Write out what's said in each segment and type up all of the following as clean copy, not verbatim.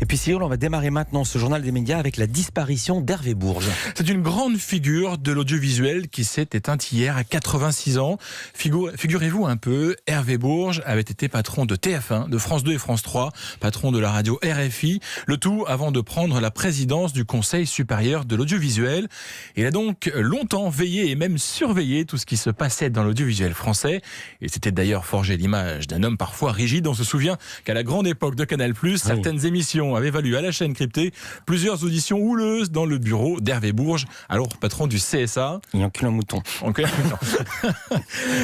Et puis Cyril, on va démarrer maintenant ce journal des médias avec la disparition d'Hervé Bourges. C'est une grande figure de l'audiovisuel qui s'est éteinte hier à 86 ans. Figurez-vous un peu, Hervé Bourges avait été patron de TF1, de France 2 et France 3, patron de la radio RFI, le tout avant de prendre la présidence du Conseil supérieur de l'audiovisuel. Il a donc longtemps veillé et même surveillé tout ce qui se passait dans l'audiovisuel français. Et c'était d'ailleurs forgé l'image d'un homme parfois rigide. On se souvient qu'à la grande époque de Canal+, certaines émissions avaient valu à la chaîne cryptée plusieurs auditions houleuses dans le bureau d'Hervé Bourges, alors patron du CSA. Il encule un mouton.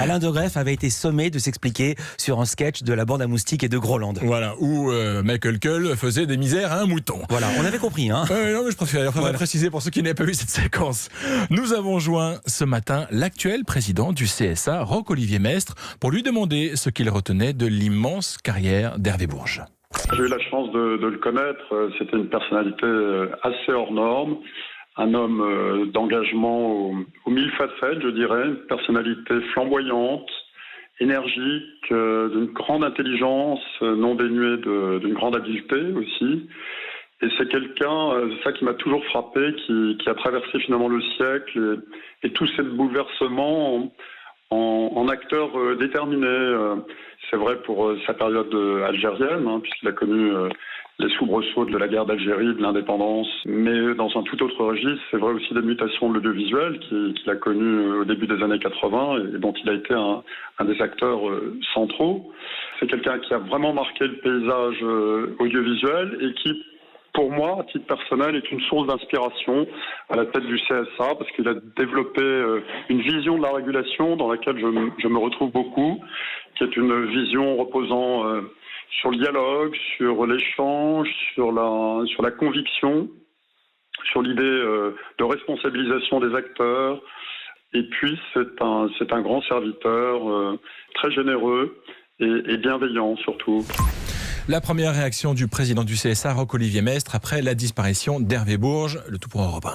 Alain de Greff avait été sommé de s'expliquer sur un sketch de la bande à moustiques et de Groland. Voilà, où Michael Kull faisait des misères à un mouton. Voilà, on avait compris. Non, mais je préfère préciser pour ceux qui n'avaient pas vu cette séquence. Nous avons joint ce matin l'actuel président du CSA, Roch-Olivier Mestre, pour lui demander ce qu'il retenait de l'immense carrière d'Hervé Bourges. J'ai eu la chance de le connaître. C'était une personnalité assez hors norme, un homme d'engagement aux mille facettes, je dirais, une personnalité flamboyante, énergique, d'une grande intelligence, non dénuée d'une grande habileté aussi. Et c'est quelqu'un, c'est ça qui m'a toujours frappé, qui a traversé finalement le siècle et tous ces bouleversements en acteur déterminé. C'est vrai pour sa période algérienne, puisqu'il a connu les soubresauts de la guerre d'Algérie, de l'indépendance, mais dans un tout autre registre. C'est vrai aussi des mutations de l'audiovisuel qu'il a connues au début des années 80 et dont il a été un des acteurs centraux. C'est quelqu'un qui a vraiment marqué le paysage audiovisuel et qui, pour moi, à titre personnel, est une source d'inspiration à la tête du CSA, parce qu'il a développé une vision de la régulation dans laquelle je me retrouve beaucoup, qui est une vision reposant sur le dialogue, sur l'échange, sur la conviction, sur l'idée de responsabilisation des acteurs. Et puis, c'est un grand serviteur, très généreux et bienveillant surtout. La première réaction du président du CSA, Roch-Olivier Mestre, après la disparition d'Hervé Bourges, le tout pour Europe 1.